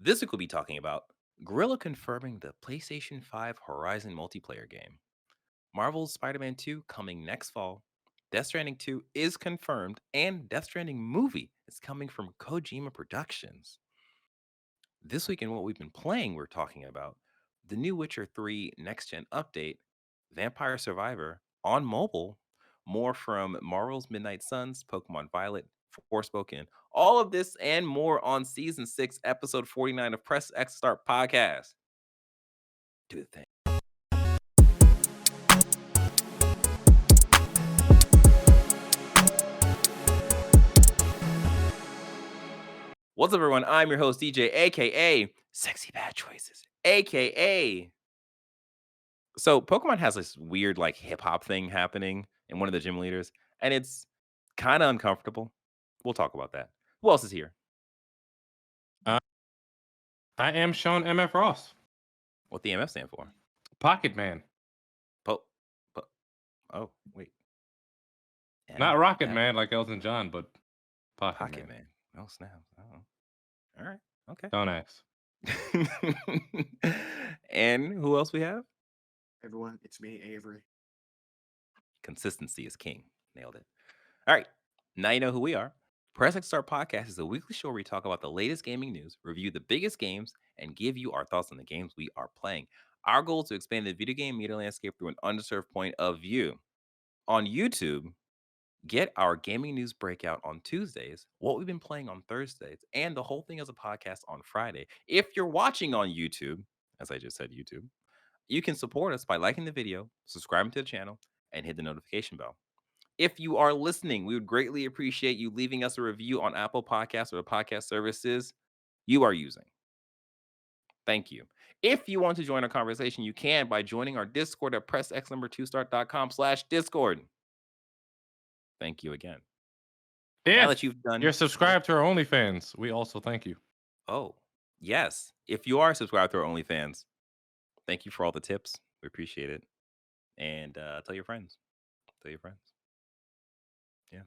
This week we'll be talking about Guerrilla confirming the PlayStation 5 Horizon Multiplayer game, Marvel's Spider-Man 2 coming next fall, Death Stranding 2 is confirmed, and Death Stranding movie is coming from Kojima Productions. This week in what we've been playing, we're talking about the new Witcher 3 next gen update, Vampire Survivor on mobile, more from Marvel's Midnight Suns, Pokemon Violet, Forspoken, all of this and more on season 6, episode 49 of Press X Start podcast. Do the thing. What's up, everyone? I'm your host, DJ, aka Sexy Bad Choices, aka. So Pokemon has this weird like hip hop thing happening in one of the gym leaders, and it's kind of uncomfortable. We'll talk about that. Who else is here? Uh, I am Sean MF Ross, What the MF stand for? Pocket Man, Po, po oh, wait. not Rocket MF Man like Elton John, but Pocket Pocket Man. Man. Oh snap. Oh. All right. Okay. Don't ask. And who else we have? Everyone, it's me, Avery. Consistency is king. Nailed it. All right. Now you know who we are. Press X Start Podcast is a weekly show where we talk about the latest gaming news, review the biggest games, and give you our thoughts on the games we are playing. Our goal is to expand the video game media landscape through an underserved point of view. On YouTube, get our gaming news breakout on Tuesdays, what we've been playing on Thursdays, and the whole thing as a podcast on Friday. If you're watching on YouTube, as I just said, YouTube, you can support us by liking the video, subscribing to the channel, and hit the notification bell. If you are listening, we would greatly appreciate you leaving us a review on Apple Podcasts or the podcast services you are using. Thank you. If you want to join our conversation, you can by joining our Discord at pressx2start.com/discord. Thank you again. Now that If you've done, you're subscribed to our OnlyFans, we also thank you. oh, yes. If you are subscribed to our OnlyFans, thank you for all the tips. We appreciate it. And tell your friends. Tell your friends. Yeah.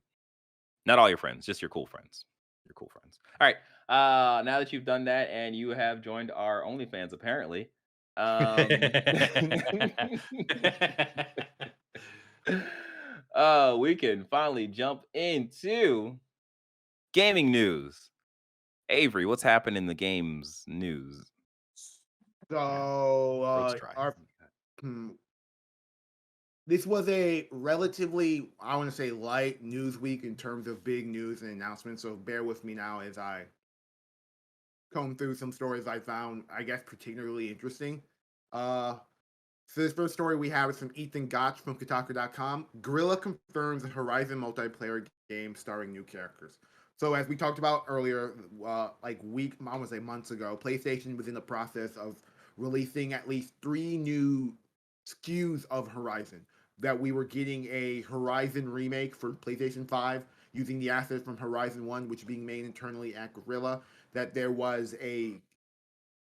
Not all your friends, just your cool friends. Your cool friends. All right. Now that you've done that and you have joined our OnlyFans, apparently, we can finally jump into gaming news. Avery, what's happened in the games news? So, Try. this was a relatively, I want to say, light news week in terms of big news and announcements. So bear with me now as I comb through some stories I found, I guess, particularly interesting. So this first story we have is from Ethan Gotch from Kotaku.com. Guerrilla confirms a Horizon multiplayer game starring new characters. So as we talked about earlier, I want to say months ago, PlayStation was in the process of releasing at least 3 new SKUs of Horizon. That we were getting a Horizon remake for PlayStation 5 using the assets from Horizon 1, which is being made internally at Guerrilla. That there was a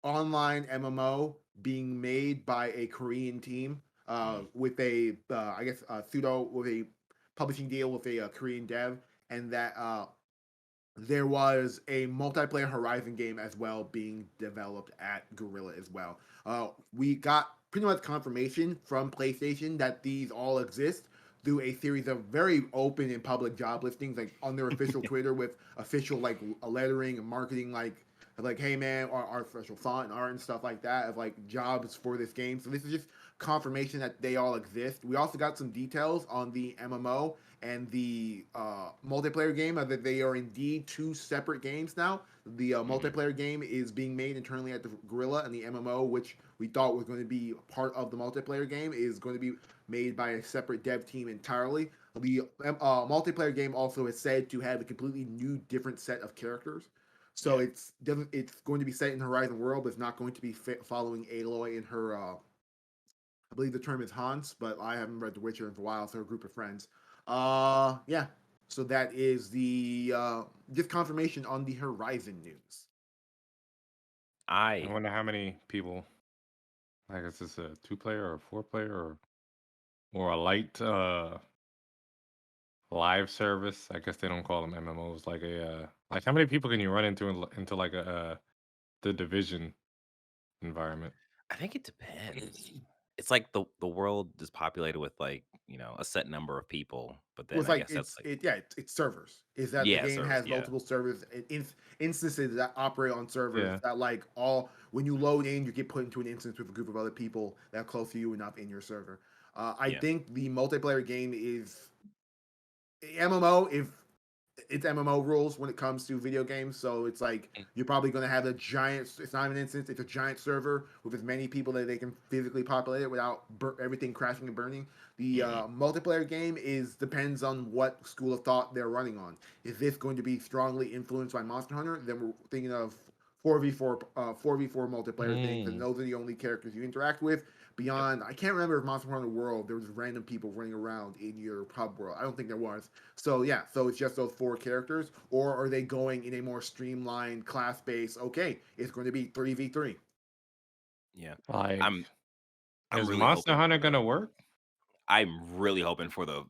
online MMO being made by a Korean team with a with a publishing deal with a Korean dev, and that there was a multiplayer Horizon game as well being developed at Guerrilla as well. We got pretty much confirmation from PlayStation that these all exist through a series of very open and public job listings, like on their official Twitter with official like lettering and marketing, like hey man, our official font and art and stuff like that of like jobs for this game. So this is just confirmation that they all exist. We also got some details on the MMO and the multiplayer game, that they are indeed 2 separate games now. The multiplayer game is being made internally at the Guerrilla, and the MMO, which we thought was going to be part of the multiplayer game, is going to be made by a separate dev team entirely. The multiplayer game also is said to have a completely new, different set of characters. So it's going to be set in the Horizon world, but it's not going to be following Aloy and her. I believe the term is Hans, but I haven't read The Witcher in a while, so a group of friends. Yeah. So that is the just confirmation on the Horizon news. I wonder how many people. Like, is this a 2-player or a 4-player or a light live service? I guess they don't call them MMOs. Like how many people can you run into like a the Division environment? I think it depends. It's like the world is populated with like, a set number of people, but Well, then it's I like guess that's like it's servers. Is that the yeah, game service, has yeah. multiple servers, instances that operate on servers Yeah. that like all when you load in, you get put into an instance with a group of other people that are close to you enough in your server. I Yeah. think the multiplayer game is MMO if it's MMO rules when it comes to video games. So it's like you're probably going to have a giant. It's not an instance. It's a giant server with as many people that they can physically populate it without everything crashing and burning. The multiplayer game depends on what school of thought they're running on. Is this going to be strongly influenced by Monster Hunter? Then we're thinking of 4v4 multiplayer things, and Mm. those are the only characters you interact with. Yep. Beyond, I can't remember if Monster Hunter World there was random people running around in your pub world. I don't think there was. So yeah, so it's just those 4 characters, or are they going in a more streamlined class base? Okay, it's going to be 3v3. Yeah. Like, I'm I'm is really Monster hoping Hunter for gonna work? I'm really hoping for the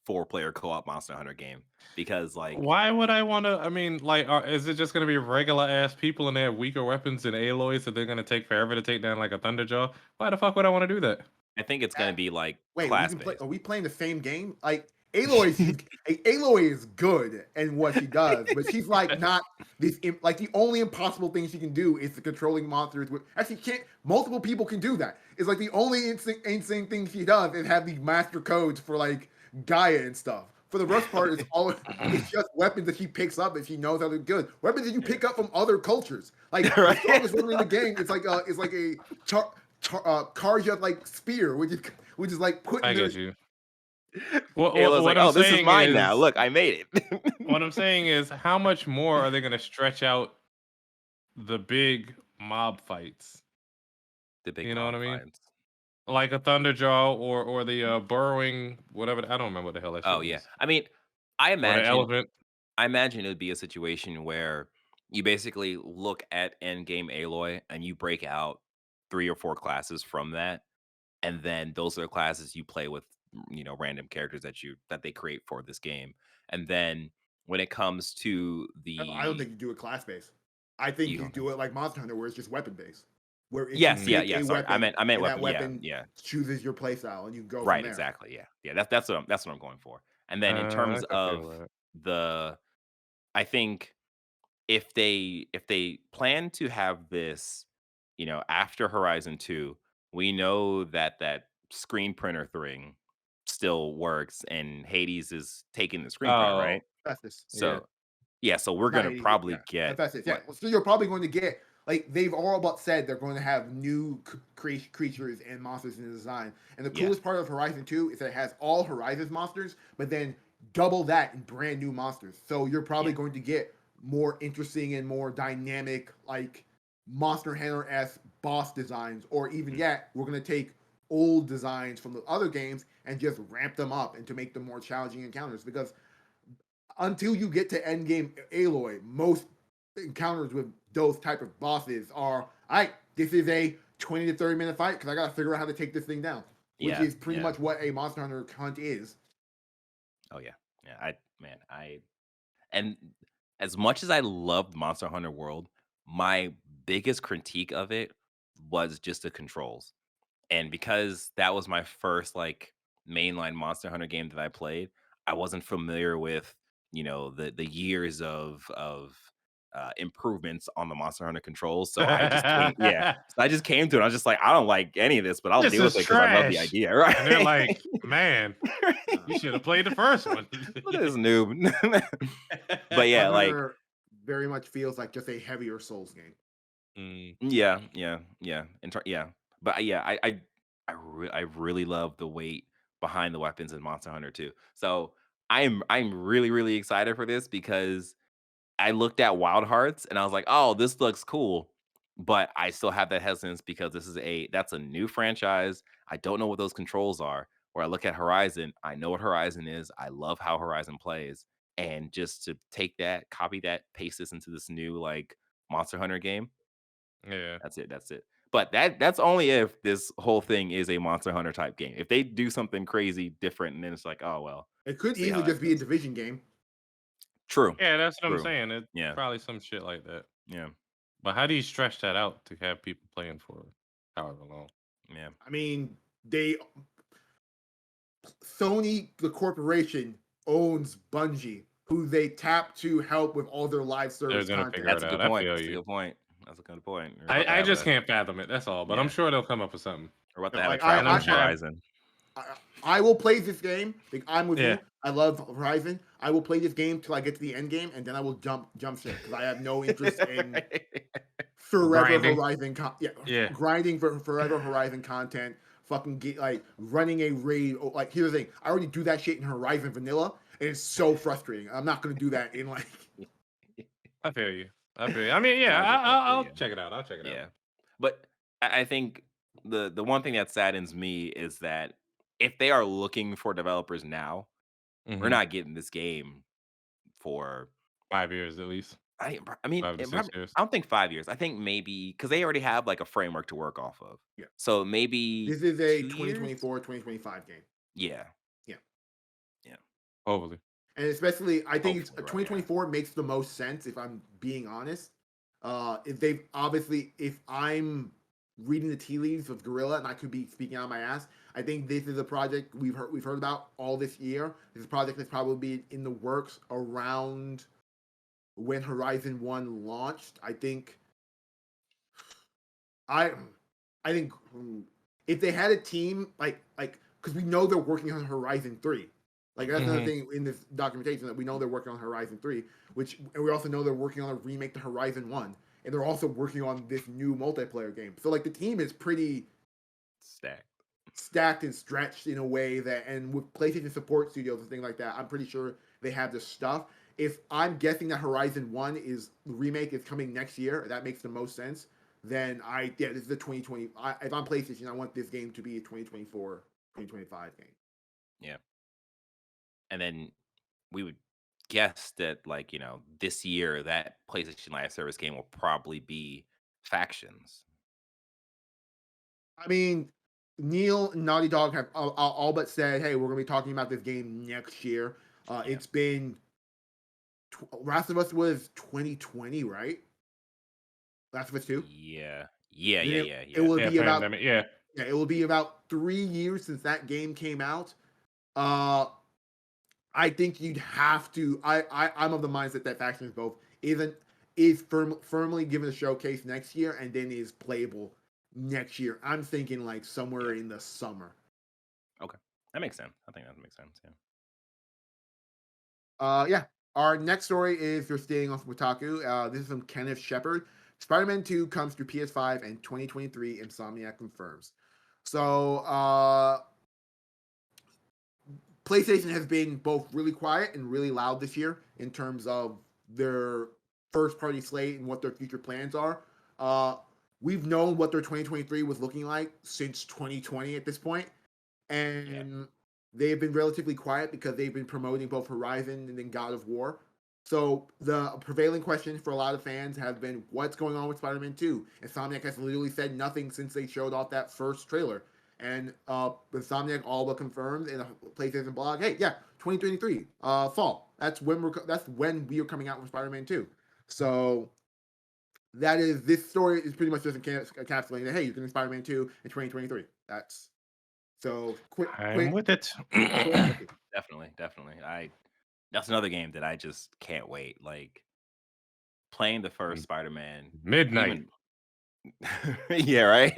4-player co-op Monster Hunter game because like Why would I want to? I mean, like, is it just gonna be regular ass people and they have weaker weapons and Aloy, so they're gonna take forever to take down like a Thunderjaw? Why the fuck would I want to do that? I think it's going to be like Wait, we class can play. based. Are we playing the same game? Like Aloy is good in what she does, but she's like not this. Like the only impossible thing she can do is the controlling monsters. With actually, can't multiple people can do that. It's like the only insane thing she does is have the master codes for like Gaia and stuff. For the rest part, it's just weapons that she picks up and she knows how they're good. Weapons that you pick up from other cultures. Like the Right? strongest weapon in the game, it's like a Karja like spear, which is like I putting their get you. What Halo's like, what I'm "Oh, this is saying mine now. is Look, I made what I'm it." saying is how much more are they gonna stretch out the big mob fights? The big You know what mob I mean? fights. Like a Thunderjaw or the burrowing whatever. I don't remember what the hell that Oh shit yeah. was. I mean, I Or the imagine elephant. I imagine it would be a situation where you basically look at endgame Aloy and you break out 3 or 4 classes from that, and then those are the classes you play with, random characters that they create for this game. And then when it comes to I don't the think you do it class based. I think you you don't think do so? it like Monster Hunter, where it's just weapon based. Where if you Yes, yeah, pick yeah, a sorry. I weapon meant I meant and that weapon. Yeah, weapon yeah. chooses your playstyle and you go from Right, there. exactly. Yeah. Yeah, that's what I'm going for. And then in terms I can feel of that. the I think if they plan to have this, after Horizon 2, we know that that screen printer thing still works and Hades is taking the screen printer, Oh, right? That's this. yeah. So, yeah, so we're Not gonna 80, probably yeah. get That's it. Yeah. what So you're probably going to get like they've all but said they're going to have new creatures and monsters in the design. And the yeah, coolest part of Horizon 2 is that it has all Horizon's monsters, but then double that in brand new monsters. So you're probably yeah, going to get more interesting and more dynamic like Monster Hunter s boss designs, or even mhm, yet we're going to take old designs from the other games and just ramp them up and to make them more challenging encounters because until you get to endgame Aloy, most encounters with those type of bosses are, all right, this is a 20 to 30 minute fight because I got to figure out how to take this thing down, which yeah, is pretty yeah. much what a Monster Hunter hunt is. Oh yeah. Yeah. And as much as I loved Monster Hunter World, my biggest critique of it was just the controls. And because that was my first like mainline Monster Hunter game that I played, I wasn't familiar with, the years of improvements on the Monster Hunter controls. So I just came yeah. So I just came to it. I was just like, I don't like any of this, but I'll This deal with is it because I love the trash. idea, And they're right? like, man, you should have played the first one. Look at this noob. But yeah, Monster like Hunter very much feels like just a heavier Souls game. Mm, yeah, yeah, yeah. Yeah, but yeah, I really love the weight behind the weapons in Monster Hunter too. So I'm really really excited for this because I looked at Wild Hearts and I was like, oh, this looks cool, but I still have that hesitance because that's a new franchise. I don't know what those controls are. Where I look at Horizon, I know what Horizon is. I love how Horizon plays, and just to take that, copy that, paste this into this new like Monster Hunter game. yeah. That's it. That's it. But that's only if this whole thing is a Monster Hunter type game. If they do something crazy different, and then it's like, oh well, It could see how easily that just be a goes. division game. True. Yeah, that's what I'm True. saying. It's Yeah. probably some shit like that. Yeah. But how do you stretch that out to have people playing for however long? Yeah. I mean, Sony, the corporation, owns Bungie, who they tap to help with all their live They're service gonna figure content. That's it a out. good I point. feel That's a you. good point. That's a good point. We're about to I have just a can't fathom it. That's all. But I'm yeah. sure they'll come up with something. We're about to No, have a like And I'm traveling sure. Horizon. I will play this game. Like, I'm with Yeah. you. I love Horizon. I will play this game till I get to the end game, and then I will jump ship because I have no interest in forever Grinding. Horizon. Yeah. Grinding for forever Horizon content. Fucking like running a raid. Like, here's the thing. I already do that shit in Horizon Vanilla, and it's so frustrating. I'm not gonna do that in like. I feel you. I feel you. I mean, yeah, I get that too, I'll yeah. check it out. I'll check it out. Yeah. But I think the one thing that saddens me is that if they are looking for developers now, we're Mhm. not getting this game for 5 years at least. I mean, 5 to it 6 probably years. I don't think 5 years. I think maybe because they already have, like, a framework to work off of. Yeah. So maybe This is a 2 years? 2024, 2025 game. Yeah. Yeah. Yeah. Hopefully. And especially, I think it's Hopefully, right, yeah. 2024 makes the most sense if I'm being honest. If I'm reading the tea leaves of Guerrilla, and I could be speaking out of my ass, I think this is a project we've heard about all this year. This is a project that's probably in the works around when Horizon One launched. I I think if they had a team like because we know they're working on Horizon 3. Like, that's another Mhm. thing in this documentation, that we know they're working on Horizon 3, and we also know they're working on a remake to Horizon 1, and they're also working on this new multiplayer game. So like the team is pretty Stacked. stacked and stretched in a way that, and with PlayStation support studios and things like that, I'm pretty sure they have the stuff. If I'm guessing that Horizon 1 is the remake is coming next year, that makes the most sense. Then this is a 2020. If I'm PlayStation, I want this game to be a 2024, 2025 game. Yeah. And then we would guess that, like, this year, that PlayStation Live Service game will probably be Factions. I mean, Neil and Naughty Dog have all but said, "Hey, we're gonna be talking about this game next year." Yeah. It's been Last of Us was 2020, right? Last of Us 2. Yeah. Yeah, Then yeah, yeah, it yeah. will Yeah, be about pandemic. Yeah. yeah, it will be about 3 years since that game came out. Uh, I think you'd have to. I'm of the mindset that Factions both isn't is firmly given a showcase next year, and then is playable next year. I'm thinking like somewhere Yeah. in the summer. Okay. That makes sense. I think that makes sense, yeah. Yeah. Our next story is you're staying off Kotaku. This is from Kenneth Shepard. Spider-Man 2 comes to PS5 in 2023, Insomniac confirms. So, PlayStation has been both really quiet and really loud this year in terms of their first party slate and what their future plans are. We've known what their 2023 was looking like since 2020 at this point, Yeah. and they've been relatively quiet because they've been promoting both Horizon and then God of War. So the prevailing question for a lot of fans has been, what's going on with Spider-Man 2? Insomniac has literally said nothing since they showed off that first trailer. And Insomniac all but confirmed in a PlayStation blog, hey, yeah, 2023, fall. That's when we are coming out with Spider-Man 2. So this story is pretty much just encapsulating that, hey, you're getting Spider-Man 2 in 2023. That's so I'm with it. Definitely, definitely. That's another game that I just can't wait. Like, playing the first Spider-Man, Midnight. even yeah, right?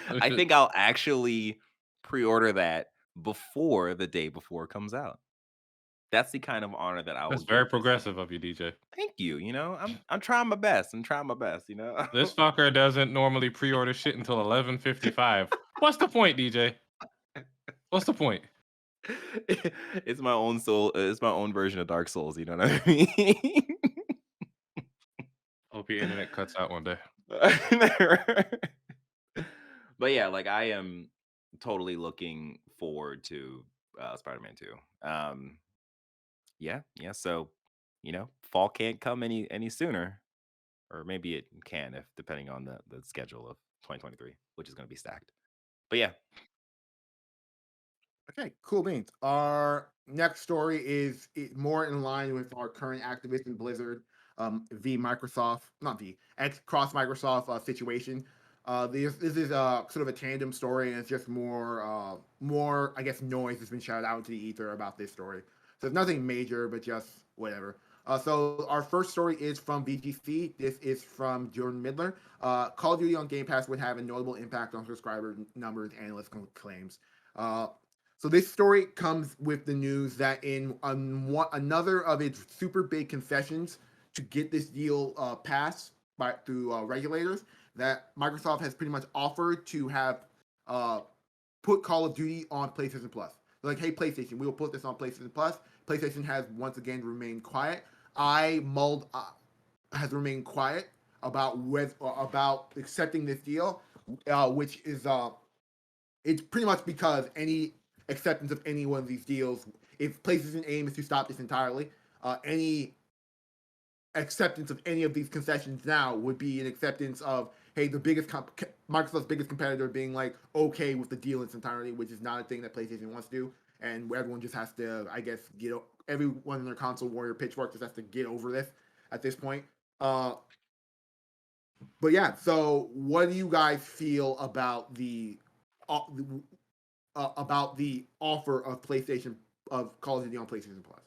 I think I'll actually pre-order that before the day before it comes out. That's the kind of honor that I will That's very give this game. progressive of you, DJ. Thank you, I'm trying my best. I'm trying my best, This fucker doesn't normally pre-order shit until 11:55. What's the point, DJ? What's the point? It's my own soul, it's my own version of Dark Souls, you know what I mean? Hope your internet cuts out one day. But yeah, like, I am totally looking forward to Spider-Man 2. Yeah, yeah. So, fall can't come any sooner, or maybe it can, if depending on the schedule of 2023, which is going to be stacked. But yeah, Okay, cool beans. Our next story is more in line with our current Activision Blizzard. V Microsoft, not V, X cross Microsoft situation. This is sort of a tandem story, and it's just more I guess noise has been shouted out into the ether about this story. So it's nothing major, but just whatever. So our first story is from VGC. This is from Jordan Midler. Call of Duty on Game Pass would have a notable impact on subscriber numbers, analyst claims. Uh, so this story comes with the news that in another of its super big concessions to get this deal passed through regulators, that Microsoft has pretty much offered to have uh, put Call of Duty on PlayStation Plus. They're like, hey, PlayStation, we will put this on PlayStation Plus. PlayStation has once again remained quiet. Has remained quiet about accepting this deal, which is it's pretty much because any acceptance of any one of these deals, if PlayStation aim is to stop this entirely, any acceptance of any of these concessions now would be an acceptance of, hey, Microsoft's biggest competitor being like okay with the deal in its entirety, which is not a thing that PlayStation wants to do, and everyone just has to, I guess, everyone in their console warrior pitchfork just has to get over this at this point. But yeah, so what do you guys feel about the offer of PlayStation of Call of Duty on PlayStation Plus?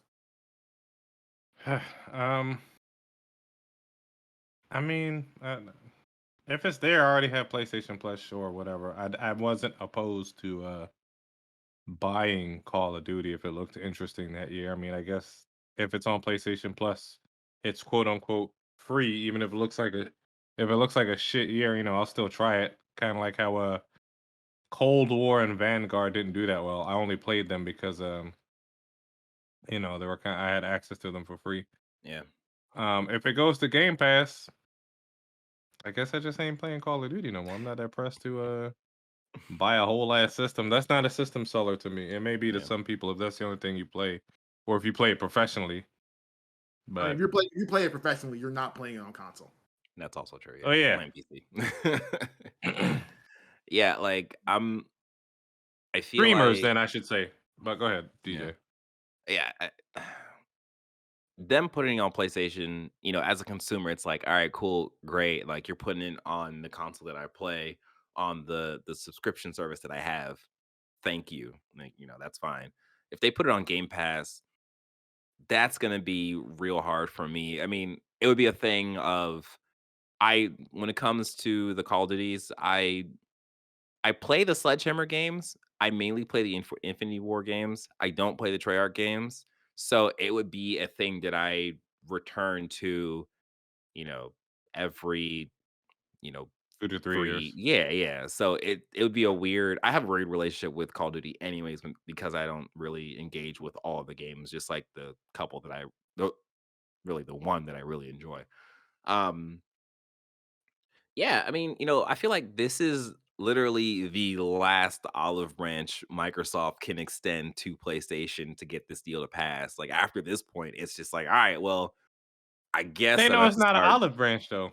I mean, if it's there, I already have PlayStation Plus, sure, whatever. I wasn't opposed to buying Call of Duty if it looked interesting that year. I mean, I guess if it's on PlayStation Plus, it's quote unquote free, even if it looks like a shit year, I'll still try it. Kind of like how Cold War and Vanguard didn't do that well. I only played them because they were I had access to them for free. Yeah. If it goes to Game Pass, I guess I just ain't playing Call of Duty no more. I'm not that pressed to buy a whole ass system. That's not a system seller to me. It may be to some people if that's the only thing you play, or if you play it professionally. But I mean, if you play it professionally, you're not playing it on console. That's also true. Yeah. Oh yeah, Playing PC. Yeah, like I feel streamers. like Then I should say. But go ahead, DJ. yeah, them putting it on PlayStation, as a consumer, it's like, all right, cool, great. Like you're putting it on the console that I play on the subscription service that I have. Thank you. Like, that's fine. If they put it on Game Pass, that's gonna be real hard for me. I mean, it would be a thing of when it comes to the Call of Duties, I play the Sledgehammer games. I mainly play the Infinity War games. I don't play the Treyarch games. So it would be a thing that I return to, you know, every, you know, 2 to 3 years. free. Yeah, yeah. So it would be a weird. I have a weird relationship with Call of Duty anyways because I don't really engage with all of the games, just like the couple that really the one that I really enjoy. Um Yeah, I mean, I feel like this is literally the last olive branch Microsoft can extend to PlayStation to get this deal to pass. Like after this point, it's just like, all right, well, I guess They I'm know gonna have it's to not an start. olive branch though.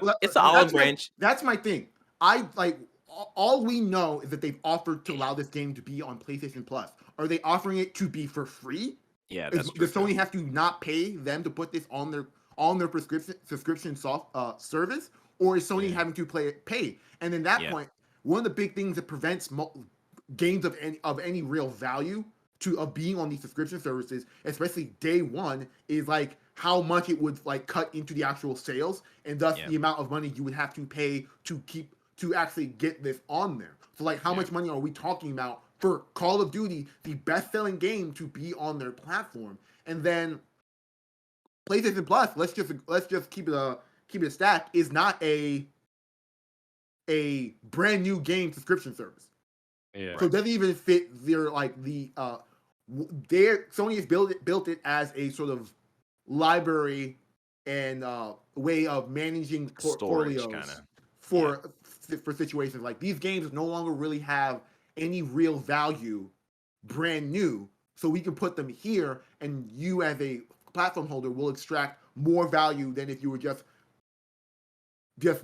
Well, It's an olive that's my branch. that's my thing. I like all we know is that they've offered to allow this game to be on PlayStation Plus. Are they offering it to be for free? Yeah, Is that's true does too. Sony have to not pay them to put this on their subscription service, or is Sony Yeah, having to pay? And in that yeah, point, one of the big things that prevents games of any real value of being on these subscription services, especially day one, is like how much it would like cut into the actual sales, and thus yeah, the amount of money you would have to pay to actually get this on there. So like, how yeah, much money are we talking about for Call of Duty, the best-selling game, to be on their platform? And then PlayStation Plus, let's just keep it a stack, is not a brand new game subscription service. Yeah. So right. it doesn't even fit their like their Sony has built it as a sort of library and way of managing Storage kind portfolios of. Yeah, for situations like these games no longer really have any real value brand new, so we can put them here and you as a platform holder will extract more value than if you were just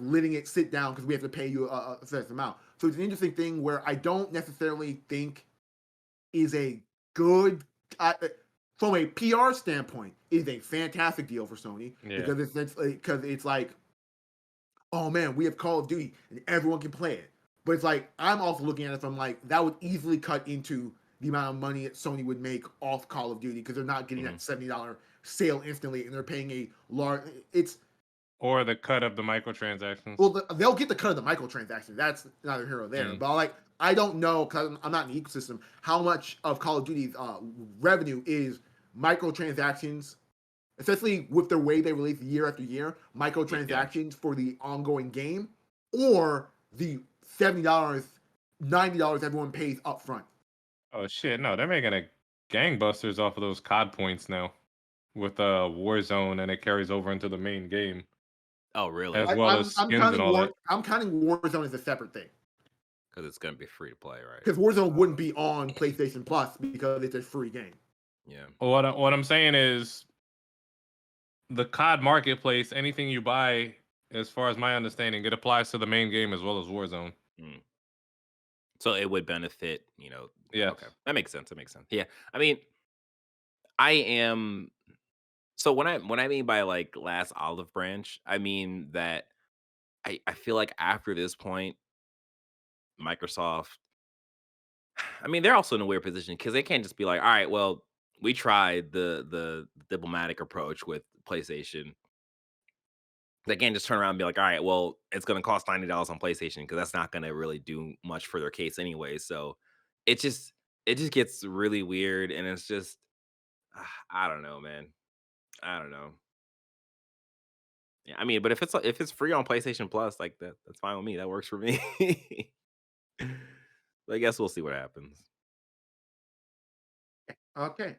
letting it sit down because we have to pay you a certain amount. So it's an interesting thing where I don't necessarily think is a good. from a PR standpoint, it is a fantastic deal for Sony Yeah. because it's like, oh man, we have Call of Duty and everyone can play it. But it's like I'm also looking at it from like that would easily cut into the amount of money that Sony would make off Call of Duty because they're not getting Mhm. that $70 sale instantly and they're paying a large. It's Or the cut of the microtransactions. well, they'll get the cut of the microtransactions. That's neither here nor there. Mm. But like, I don't know because I'm not in the ecosystem how much of Call of Duty's revenue is microtransactions, especially with the way they release year after year, microtransactions for the ongoing game, or the $70, $90 everyone pays up front. Oh shit, no, they're making a gangbusters off of those COD points now with Warzone, and it carries over into the main game Oh, really? as I, well I'm as I'm skins and counting all that. I'm counting Warzone as a separate thing Because it's gonna be free to play, right? because Warzone wouldn't be on PlayStation Plus because it's a free game. Yeah. What I'm saying is the COD marketplace, anything you buy, as far as my understanding, it applies to the main game as well as Warzone. Mm. So it would benefit, Yes. okay. That makes sense. That makes sense. Yeah. I mean, I am so when I mean by like last olive branch, I mean that I feel like after this point, Microsoft, I mean, they're also in a weird position because they can't just be like, all right, well, we tried the diplomatic approach with PlayStation. They can't just turn around and be like, all right, well, it's gonna cost $90 on PlayStation because that's not gonna really do much for their case anyway. So it just it just gets really weird and it's just I don't know, man. I don't know. Yeah, I mean, but if it's free on PlayStation Plus, like that's fine with me. That works for me. But I guess we'll see what happens. Okay.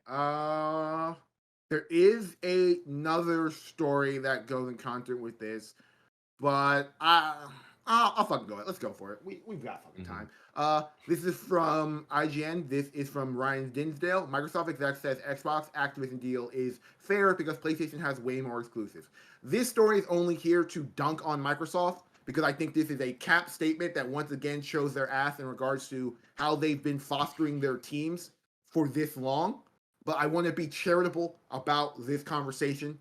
There is another story that goes in concert with this, but I'll fucking go. Let's go for it. We've got fucking Mhm. time. This is from IGN. This is from Ryan Dinsdale. Microsoft exec says Xbox Activision deal is fair because PlayStation has way more exclusives. This story is only here to dunk on Microsoft because I think this is a cap statement that once again shows their ass in regards to how they've been fostering their teams for this long. But I want to be charitable about this conversation.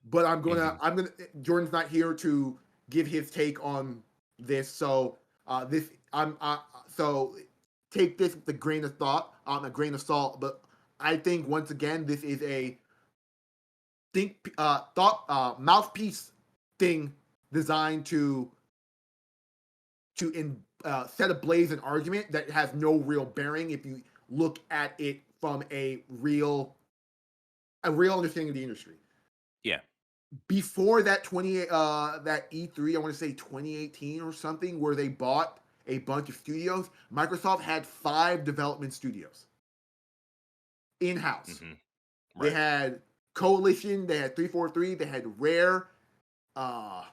But Mhm. Jordan's not here to give his take on this, so this I'm so take this with a grain of thought, a grain of salt. But I think once again this is a thought mouthpiece thing designed to set ablaze an argument that has no real bearing if you look at it from a real understanding of the industry. Yeah. Before that E3, I want to say 2018 or something, where they bought a bunch of studios, Microsoft had 5 development studios in house. Mhm. They Right. had Coalition, they had 343, they had Rare, uh,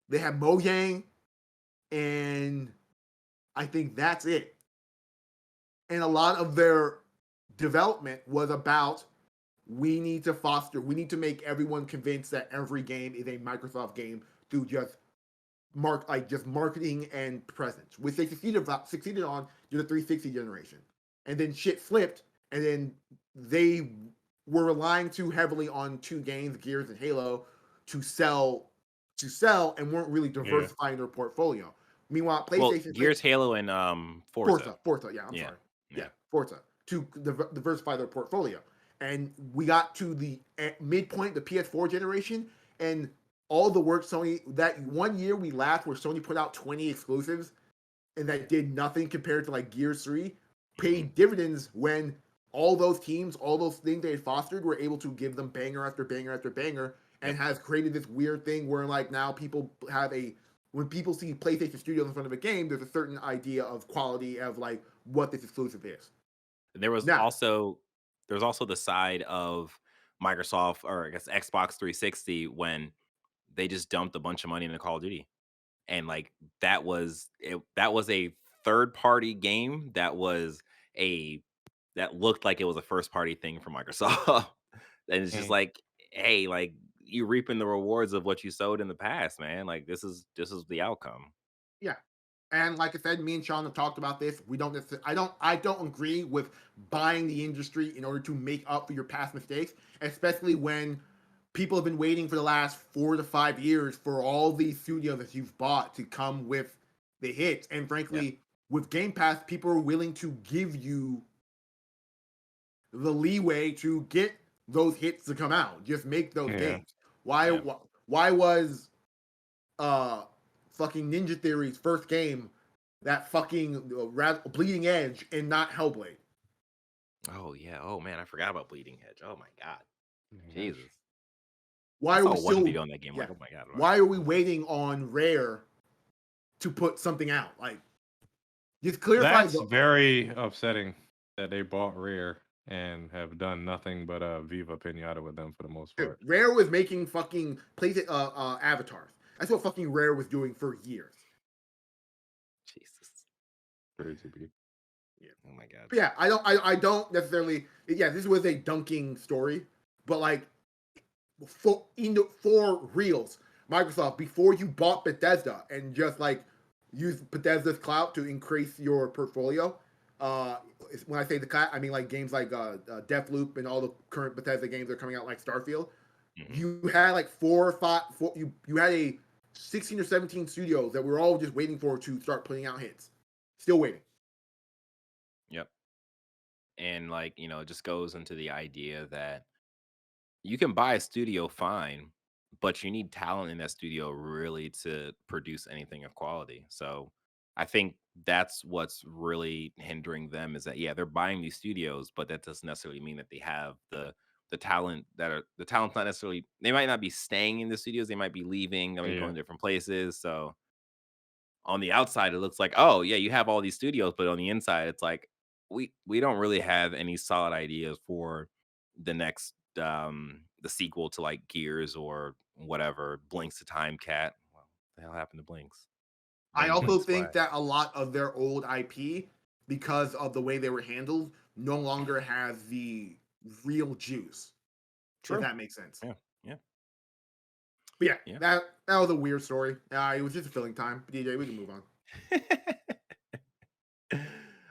they had Mojang, and I think that's it. And a lot of their development was about we need to make everyone convinced that every game is a Microsoft game through just marketing and presence, which they succeeded on through the 360 generation. And then shit flipped, and then they were relying too heavily on 2 games, Gears and Halo, to sell and weren't really Yeah. diversifying their portfolio. Meanwhile, Well, PlayStation Gears, Halo, and Forza. Forza, yeah, I'm Yeah. sorry. Yeah, Yeah. Forza to diversify their portfolio. And we got to the midpoint, the PS4 generation, and all the work Sony, that one year we laughed where Sony put out 20 exclusives and that did nothing compared to like Gears 3, Mhm. paid dividends when all those teams, all those things they had fostered were able to give them banger after banger after banger and Yep. has created this weird thing where like now when people see PlayStation Studios in front of a game, there's a certain idea of quality of like what this exclusive is. There was Now, also there's also the side of Microsoft, or I guess Xbox 360, when they just dumped a bunch of money into Call of Duty. And like that was a third party game a that looked like it was a first party thing for Microsoft. And it's just Mm. like, hey, like you reaping the rewards of what you sowed in the past, man. Like this is the outcome. yeah, And like I said, me and Sean have talked about this. We don't necessarily, I don't agree with buying the industry in order to make up for your past mistakes, especially when people have been waiting for the last 4 to 5 years for all these studios that you've bought to come with the hits. And Yeah. frankly, with Game Pass, people are willing to give you the leeway to get those hits to come out. Just make those Yeah. games. Why? Yeah. Why was uh fucking Ninja Theory's first game that fucking Bleeding Edge and not Hellblade? Oh yeah. Oh man, I forgot about Bleeding Edge. Oh my god. Gosh. Jesus. I Why are saw we one still? video on that game. Yeah. Like, oh my god. Why are we waiting on Rare to put something out? Like, just clarify. That's very upsetting that they bought Rare and have done nothing but Viva Pinata with them for the most part. Rare was making fucking avatars. That's what fucking Rare was doing for years. Jesus. Crazy B. Yeah. Oh my god. But yeah, I don't necessarily. Yeah, this was a dunking story, but like for reals, Microsoft, before you bought Bethesda and just like use Bethesda's clout to increase your portfolio. When I say the clout, I mean like games like Deathloop and all the current Bethesda games that are coming out, like Starfield. Mhm. You had like 4 or 5. You had a 16 or 17 studios that we're all just waiting for to start putting out hits. Still waiting. Yep. And like, it just goes into the idea that you can buy a studio fine, but you need talent in that studio really to produce anything of quality. So I think that's what's really hindering them is that yeah, they're buying these studios, but that doesn't necessarily mean that they have the talent that are the talent's not necessarily they might not be staying in the studios, they might be leaving, I mean Yeah. going different places. So on the outside it looks like, oh yeah, you have all these studios, but on the inside it's like we don't really have any solid ideas for the next the sequel to like Gears or whatever, Blinks to Time Cat. Well, the hell happened to Blinks? I Bling also Blinks think Squad. that a lot of their old IP, because of the way they were handled, no longer has the real juice. If True. that makes sense. Yeah. Yeah. But yeah, Yeah. that was a weird story. It was just a filling time. DJ, we can move on.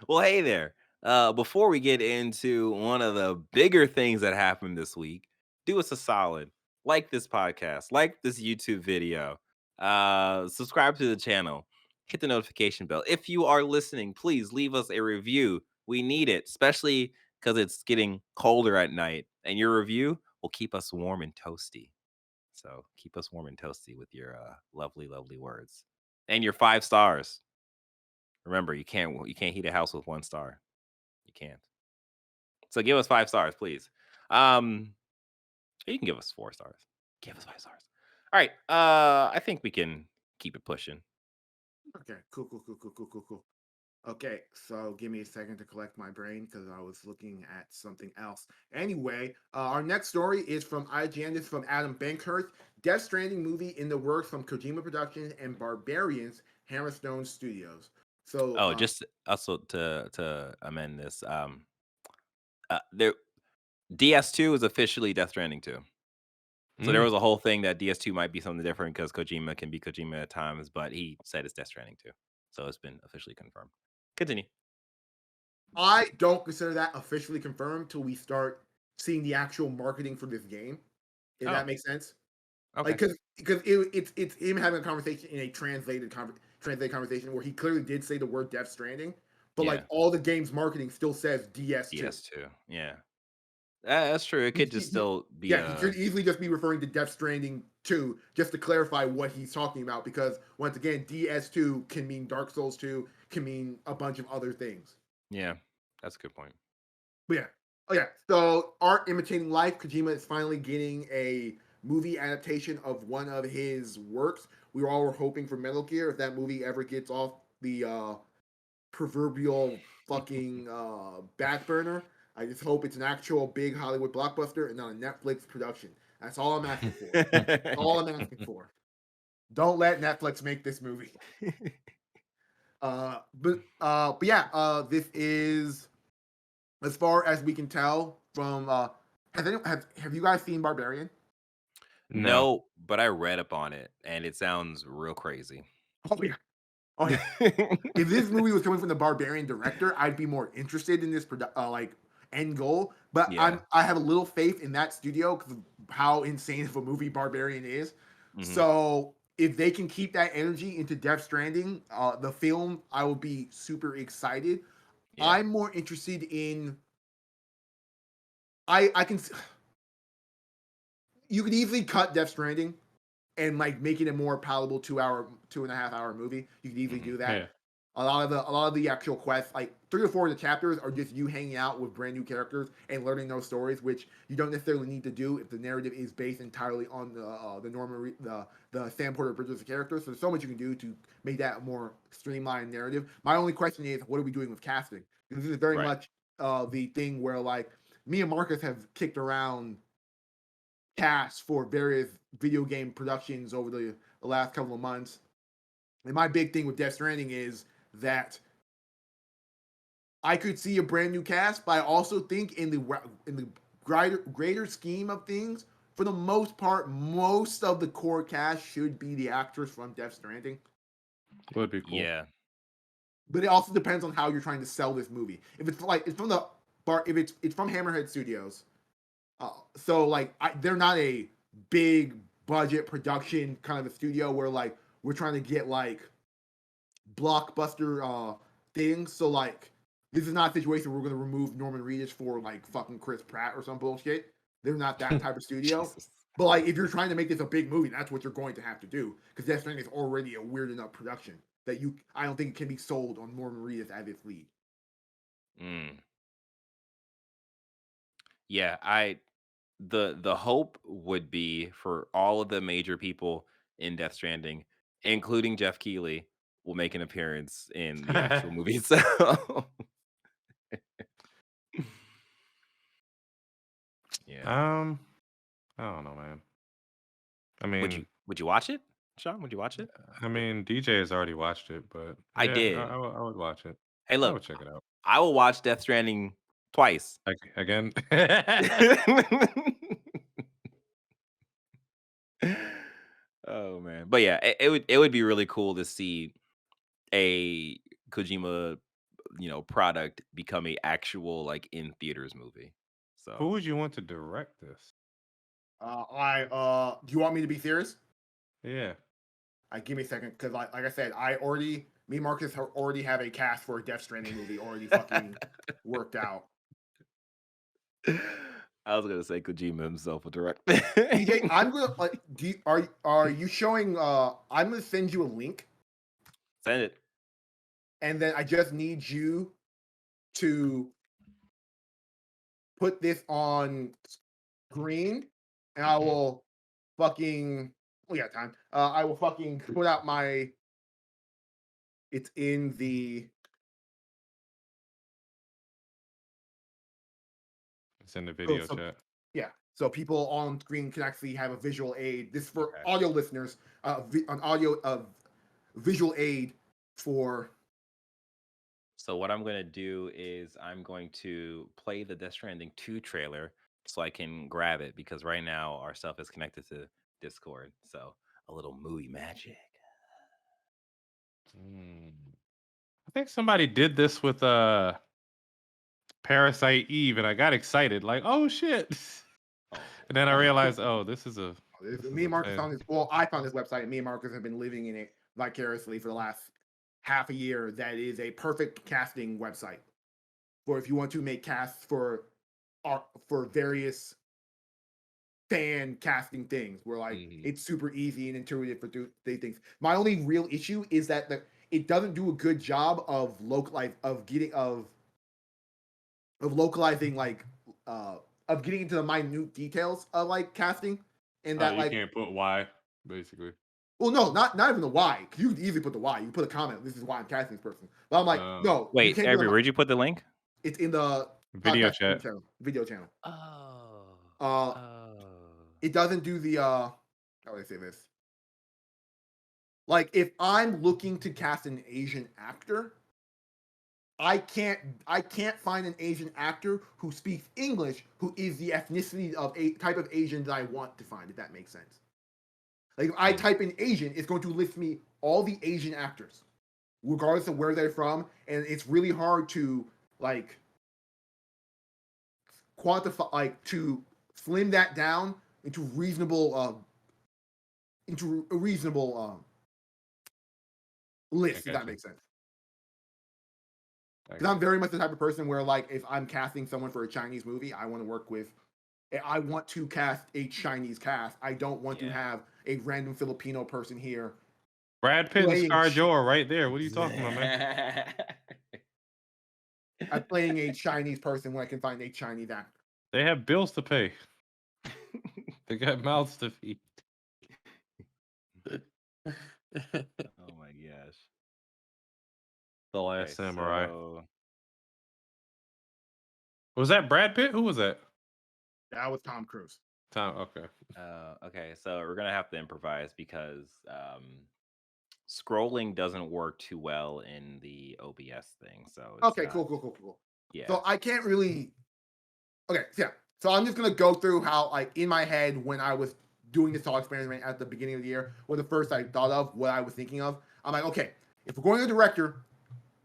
Well, hey there. Before we get into one of the bigger things that happened this week, do us a solid. Like this podcast, like this YouTube video, subscribe to the channel, hit the notification bell. If you are listening, please leave us a review. We need it, especially because it's getting colder at night, and your review will keep us warm and toasty. So keep us warm and toasty with your lovely, lovely words and your 5 stars. Remember, you can't heat a house with 1 star. You can't. So give us 5 stars, please. You can give us 4 stars. Give us 5 stars. All right. I think we can keep it pushing. Okay, cool. Okay, so give me a second to collect my brain because I was looking at something else. Anyway, our next story is from IGN. This is from Adam Bankhurst. Death Stranding movie in the works from Kojima Productions and Barbarian's Hammerstone Studios. So, Oh, just also to amend this. There DS2 is officially Death Stranding 2. So there Mm. was a whole thing that DS2 might be something different because Kojima can be Kojima at times, but he said it's Death Stranding 2. So it's been officially confirmed. Continue. I don't consider that officially confirmed till we start seeing the actual marketing for this game. If Oh, that makes sense. okay. Like because it's him having a conversation in a translated conversation where he clearly did say the word Death Stranding, but Yeah. like all the game's marketing still says DS2. DS2. Yeah. That's true. It could just still be He could easily just be referring to Death Stranding 2 just to clarify what he's talking about because once again DS2 can mean Dark Souls 2, can mean a bunch of other things. yeah. That's a good point. But yeah. Oh yeah. So art imitating life. Kojima is finally getting a movie adaptation of one of his works. We all were hoping for Metal Gear. If that movie ever gets off the proverbial fucking back burner, I just hope it's an actual big Hollywood blockbuster and not a Netflix production. That's all I'm asking for. That's all I'm asking for. Don't let Netflix make this movie. But yeah, this is as far as we can tell from have you guys seen Barbarian? No. No, but I read up on it and it sounds real crazy. Oh yeah. Oh, if this movie was coming from the Barbarian director, I'd be more interested in this like end goal. But Yeah. I have a little faith in that studio because of how insane of a movie Barbarian is. Mhm. So if they can keep that energy into Death Stranding, the film, I will be super excited. Yeah. I'm more interested in. I can. You could easily cut Death Stranding and like making it a more palatable 2 hour, 2.5 hour movie. You could easily Mhm. do that. Yeah. A lot of the actual quests, like 3 or 4 of the chapters, are just you hanging out with brand new characters and learning those stories, which you don't necessarily need to do if the narrative is based entirely on the Norman the Sam Porter Bridges characters. So there's so much you can do to make that a more streamlined narrative. My only question is, what are we doing with casting? Because this is very Right. much the thing where like me and Marcus have kicked around cast for various video game productions over the last couple of months. And my big thing with Death Stranding is that I could see a brand new cast, but I also think in the greater scheme of things, for the most part, most of the core cast should be the actors from Death Stranding. Would be cool. Yeah. But it also depends on how you're trying to sell this movie. If it's like it's from the bar, if it's from Hammerhead Studios, so like they're not a big budget production kind of a studio where like we're trying to get like blockbuster things. So like this is not a situation where we're gonna remove Norman Reedus for like fucking Chris Pratt or some bullshit. They're not that type of studio. Jesus. But like if you're trying to make this a big movie, that's what you're going to have to do because Death Stranding is already a weird enough production that I don't think it can be sold on Norman Reedus as its lead. Mm. Yeah, the hope would be for all of the major people in Death Stranding, including Jeff Keighley, will make an appearance in the actual movie itself. Yeah. I don't know, man. I Would mean, you watch it? Sean, would you watch it? DJ has already watched it, but I yeah, did. I would watch it. Hey, I look, would check it out. I will watch Death Stranding twice. Again. Oh man. But yeah, it would be really cool to see a Kojima, product become a actual like in theaters movie. Who So would you want to direct this? Do you want me to be serious? Yeah. Give me a second, because like I said, me and Marcus already have a cast for a Death Stranding movie already fucking worked out. I was gonna say Kojima himself will direct. DJ, I'm gonna like. Are you showing? I'm gonna send you a link, Send it. and then I just need you to put this on screen, and I Mhm. will fucking. We got time. I will fucking put out my. It's in the. It's in the Oh, video chat. yeah, so people on screen can actually have a visual aid. This is for Okay. audio listeners. An audio visual aid for. So what I'm gonna do is I'm going to play the Death Stranding 2 trailer so I can grab it because right now our stuff is connected to Discord. So a little movie magic. I think somebody did this with Parasite Eve, and I got excited, like, oh shit. Oh, And then I realized, oh, this is a Me and Marcus thing. found this. Well, I found this website. And me and Marcus have been living in it vicariously for the last half a year. That is a perfect casting website for if you want to make casts for various fan casting things. Where like Mhm. it's super easy and intuitive for things. My only real issue is that it doesn't do a good job of localizing like of getting into the minute details of like casting and that You like can't put Y, basically. well no not even the why because you could easily put the why you put a comment this is why I'm casting this person but I'm like no you Wait, can't do Avery, where'd you put the link? it's in the Video podcast chat. video channel Oh. uh Oh. it doesn't do the how do I say this like if I'm looking to cast an Asian actor I can't find an Asian actor who speaks English who is the ethnicity of a type of Asian that I want to find, if that makes sense. Like if I type in Asian, it's going to list me all the Asian actors. regardless of where they're from, and it's really hard to like quantify, like to slim that down into a reasonable list. If that makes sense. Because I'm very much the type of person where, like, if I'm casting someone for a Chinese movie, I want to cast a Chinese cast. I don't want to have a random Filipino person here. Brad Pitt and ScarJo right there. What are you talking about, man? I'm playing a Chinese person when I can find a Chinese actor. They have bills to pay. They got mouths to feed. Oh my gosh. The Last Samurai. Was that Brad Pitt? Who was that? That was Tom Cruise. Okay. Okay, so we're gonna have to improvise because scrolling doesn't work too well in the OBS thing. So okay, cool. Yeah. So I can't really. Okay, yeah. So I'm just gonna go through how, like, in my head when I was doing this thought experiment at the beginning of the year, what the first I thought of, what I was thinking of. I'm like, okay, if we're going to director,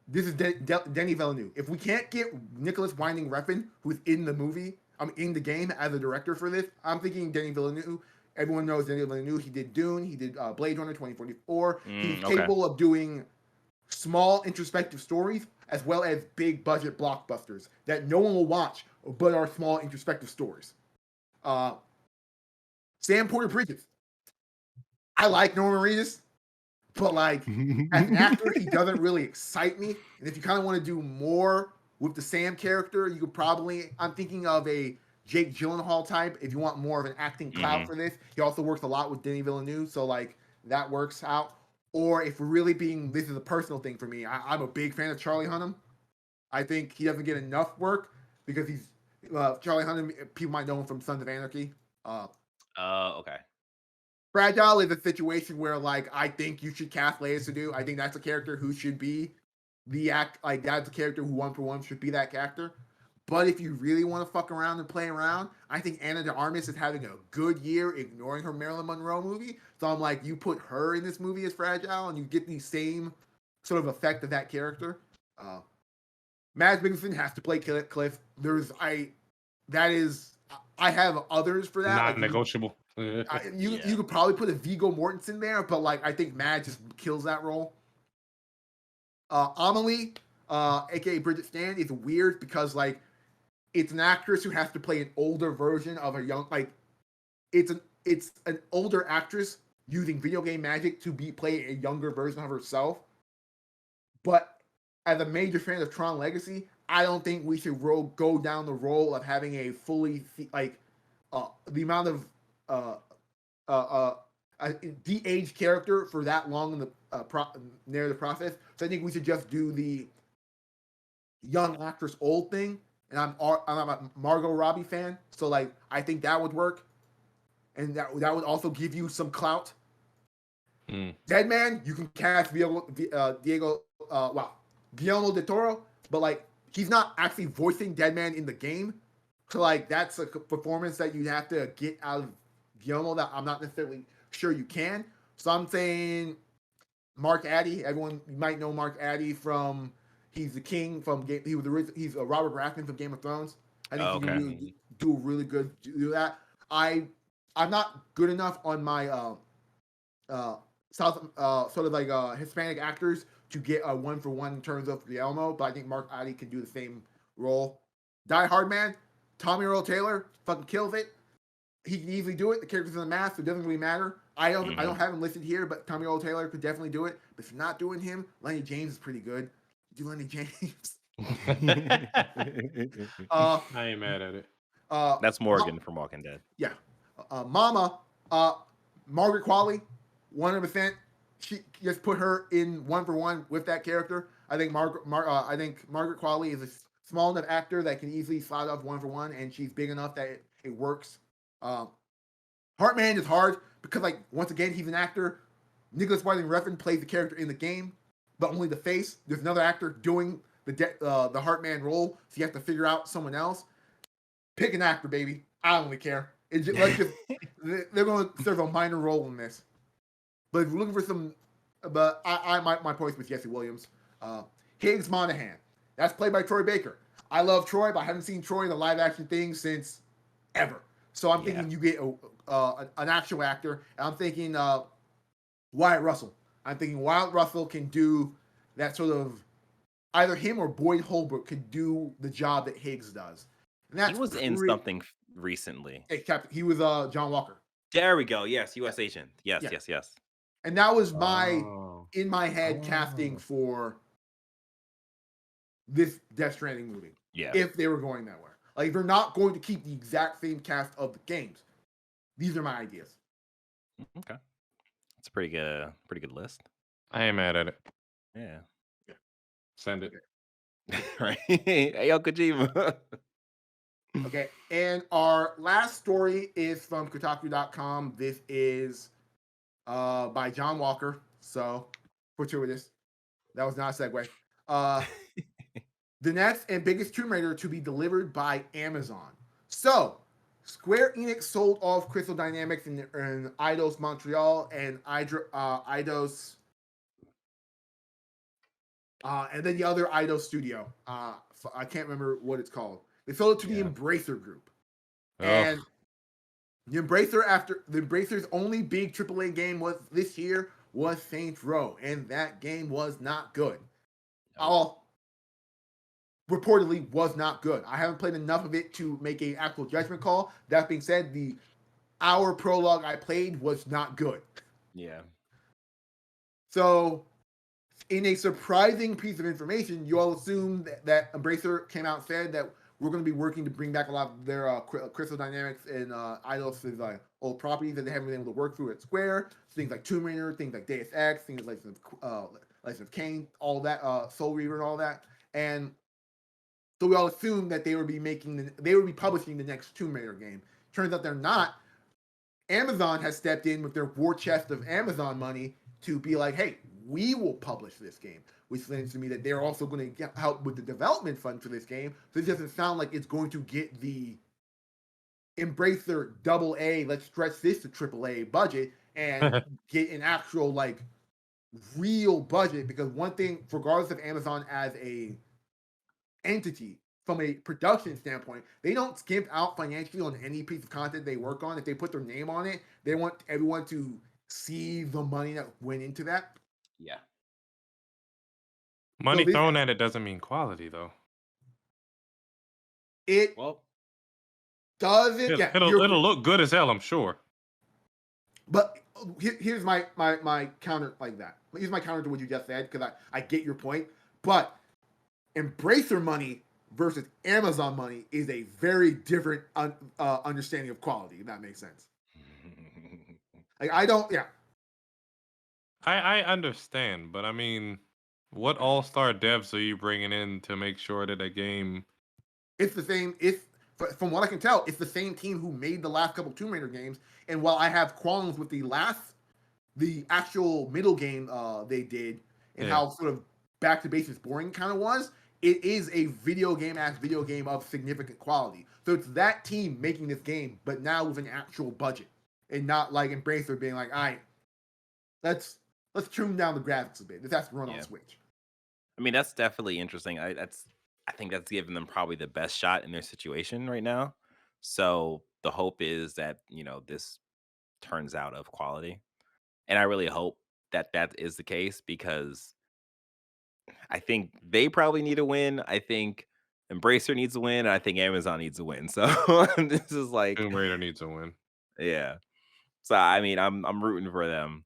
this is Denis Villeneuve. If we can't get Nicholas Winding Refn, who's in the movie, in the game as a director for this, I'm thinking Denis Villeneuve. Everyone knows Denis Villeneuve. He did Dune. He did Blade Runner 2044. He's capable of doing small introspective stories as well as big budget blockbusters that no one will watch but are small introspective stories. Sam Porter Bridges. I like Norman Reedus, but like as an actor, he doesn't really excite me. And if you kind of want to do more with the Sam character, you could probably, I'm thinking of a Jake Gyllenhaal type. If you want more of an acting clout for this, he also works a lot with Denis Villeneuve, so like that works out. Or if we're really being, this is a personal thing for me, I'm a big fan of Charlie Hunnam. I think he doesn't get enough work because he's Charlie Hunnam. People might know him from Sons of Anarchy. Okay. Fragile is a situation where, like, I think you should cast Léa Seydoux. I think that's a character who should be that's a character who 1-for-1 should be that character. But if you really want to fuck around and play around, I think Ana de Armas is having a good year, ignoring her Marilyn Monroe movie. So I'm like, you put her in this movie as Fragile, and you get the same sort of effect of that character. Mads Mikkelsen has to play Cliff. I have others for that. Not negotiable. You could probably put a Viggo Mortensen there, but like I think Mads just kills that role. Amelie, aka Bridget Stand, is weird because like it's an actress who has to play an older version of a young, like it's an older actress using video game magic to play a younger version of herself. But as a major fan of Tron Legacy, I don't think we should go down the role of having a fully the amount of de-aged character for that long in the narrative process. So I think we should just do the young actress old thing. And I'm a Margot Robbie fan, so like I think that would work, and that would also give you some clout. Deadman, you can cast Guillermo del Toro, but like he's not actually voicing Deadman in the game, so like that's a performance that you'd have to get out of Guillermo that I'm not necessarily sure you can. So I'm saying Mark Addy. Everyone, you might know Mark Addy from. He's the king from game. He's Robert Baratheon from Game of Thrones. I think he can really do really good do that. I'm not good enough on my sort of like Hispanic actors to get a 1-for-1 in terms of Guillermo, but I think Mark Addy can do the same role. Die Hard Man, Tommy Earl Taylor fucking kills it. He can easily do it. The character's in the mask, so it doesn't really matter. I don't have him listed here, but Tommy Earl Taylor could definitely do it. But if you're not doing him, Lenny James is pretty good. Do Lenny James. I ain't mad at it. That's Morgan from Walking Dead. Yeah. Mama, Margaret Qualley, 100%. She just put her in 1-for-1 with that character. I think Margaret Qualley is a small enough actor that can easily slide off 1-for-1, and she's big enough that it works. Heartman is hard because, like, once again, he's an actor. Nicholas Winding Refn plays the character in the game, but only the face. There's another actor doing the Heartman role, so you have to figure out someone else. Pick an actor, baby. I don't really care. They're going to serve a minor role in this. But if you're looking for some but my points with Jesse Williams. Higgs Monaghan. That's played by Troy Baker. I love Troy, but I haven't seen Troy in a live action thing since ever. So I'm Yeah. thinking you get an actual actor. And I'm thinking Wyatt Russell. I'm thinking Wyatt Russell can do that sort of either him or Boyd Holbrook could do the job that Higgs does. And He was in something recently. Except he was John Walker. There we go. Yes, U.S. agent. Yes, Yeah. yes. And that was Oh. in my head casting for this Death Stranding movie. Yeah. If they were going that way. Like, they're not going to keep the exact same cast of the games. These are my ideas. Okay. It's a pretty good list. I ain't mad at it. Yeah. Send it. Right. Hey, yo, Kojima. Okay. And our last story is from Kotaku.com. This is by John Walker. So, fortuitous. That was not a segue. The next and biggest Tomb Raider to be delivered by Amazon. So, Square Enix sold off Crystal Dynamics in Eidos Montreal and Eidos, and then the other Eidos studio. I can't remember what it's called. They sold it to the Embracer Group, and the Embracer's only big AAA game this year was Saints Row, and that game was not good. Reportedly was not good. I haven't played enough of it to make an actual judgment call. That being said, the hour prologue I played was not good. Yeah. So, in a surprising piece of information, you all assume that Embracer came out and said that we're going to be working to bring back a lot of their Crystal Dynamics and Eidos' old properties that they haven't been able to work through at Square. Things like Tomb Raider, things like Deus Ex, things like Legend of Kain, all that, Soul Reaver and all that. And so we all assumed that they would be publishing the next Tomb Raider game. Turns out they're not. Amazon has stepped in with their war chest of Amazon money to be like, hey, we will publish this game, which means to me that they're also going to help with the development fund for this game. So it doesn't sound like it's going to get the Embracer AA, let's stretch this to AAA budget and get an actual real budget. Because one thing, regardless of Amazon as a entity, from a production standpoint, they don't skimp out financially on any piece of content they work on. If they put their name on it, they want everyone to see the money that went into that. Yeah. Money thrown at it doesn't mean quality, though. Doesn't. Yeah, it'll look good as hell, I'm sure. But here's my counter like that. Here's my counter to what you just said, because I get your point. But Embracer money versus Amazon money is a very different understanding of quality, if that makes sense. I don't. Yeah. I understand, but I mean, what all-star devs are you bringing in to make sure that a game? It's the same. From what I can tell, it's the same team who made the last couple Tomb Raider games. And while I have qualms with the actual middle game they did, and how sort of back to basics boring kind of was, it is a video game of significant quality. So it's that team making this game, but now with an actual budget, and not like Embracer being like, all right, let's tune down the graphics a bit. This has to run on Switch. I mean, that's definitely interesting. I think that's giving them probably the best shot in their situation right now. So the hope is that, this turns out of quality. And I really hope that is the case, because I think they probably need a win. I think Embracer needs a win. And I think Amazon needs a win. So this is like Tomb Raider needs a win. Yeah. So I mean, I'm rooting for them.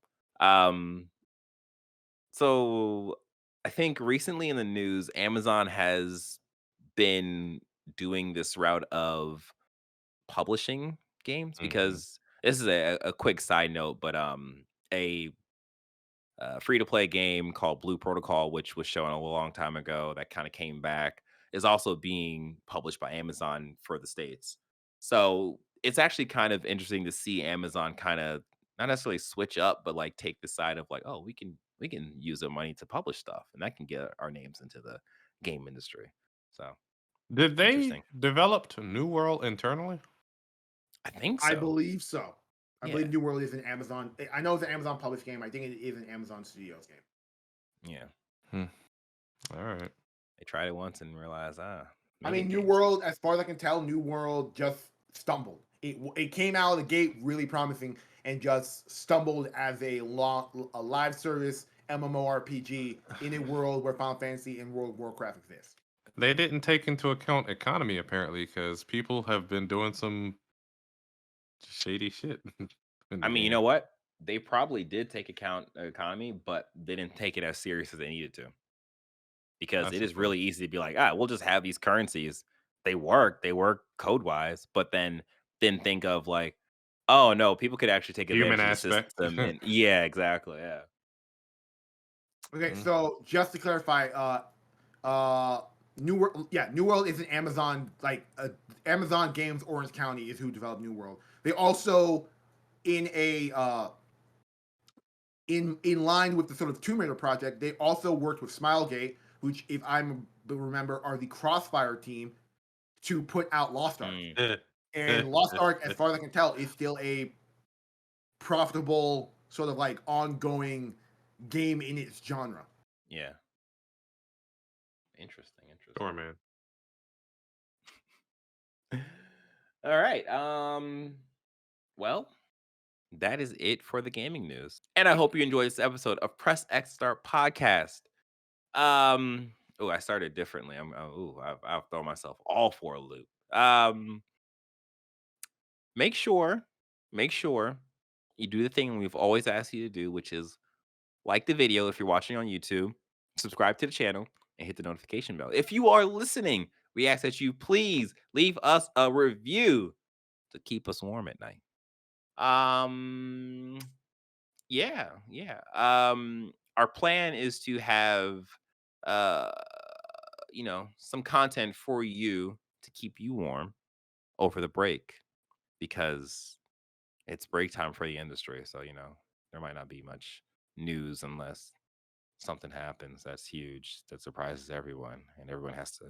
So I think recently in the news, Amazon has been doing this route of publishing games, because this is a quick side note, but a free to play game called Blue Protocol, which was shown a long time ago, that kind of came back, is also being published by Amazon for the States. So it's actually kind of interesting to see Amazon kind of not necessarily switch up, but like take the side of like, oh, we can use the money to publish stuff, and that can get our names into the game industry. So did they develop New World internally? I think so. I believe so. I Yeah. believe New World is an Amazon. I know it's an Amazon published game. I think it is an Amazon Studios game. Yeah. All right. They tried it once and realized, I million mean, New games. World, as far as I can tell, New World just stumbled. It came out of the gate really promising and just stumbled as a live service MMORPG in a world where Final Fantasy and World of Warcraft exist. They didn't take into account economy apparently, because people have been doing some shady shit in the I mean, you game. know what? They probably did take account economy, but they didn't take it as serious as they needed to. Because That's it a is fact. really easy to be like, we'll just have these currencies. They work code wise, but then didn't think of like, oh no, people could actually take Human advantage of the aspect. system. And yeah, exactly. Yeah. Okay, so just to clarify, New World, New World is an Amazon Amazon Games Orange County is who developed New World. They also in a in line with the sort of Tomb Raider project, they also worked with Smilegate, which, if I remember, are the Crossfire team to put out Lost Ark. Mm, And Lost Ark, as far as I can tell, is still a profitable sort of like ongoing game in its genre. yeah. Interesting. Sure, man. All right. Well, that is it for the gaming news. And I hope you enjoyed this episode of Press X Start Podcast. Oh, I started differently. I've thrown myself all for a loop. Make sure, make sure you do the thing we've always asked you to do, which is like the video if you're watching on YouTube, subscribe to the channel, and hit the notification bell. If you are listening, we ask that you please leave us a review to keep us warm at night. Um, yeah. Our plan is to have uh some content for you to keep you warm over the break because it's break time for the industry. So, there might not be much news unless something happens that's huge that surprises everyone and everyone has to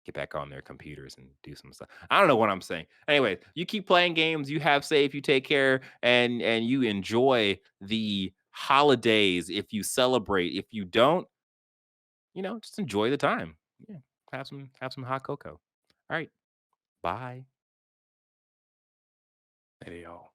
get back on their computers and do some stuff. I don't know what I'm saying. Anyway, you keep playing games, you have safe, you take care, and you enjoy the holidays if you celebrate. If you don't, just enjoy the time. Yeah. Have some hot cocoa. All right. Bye. Video.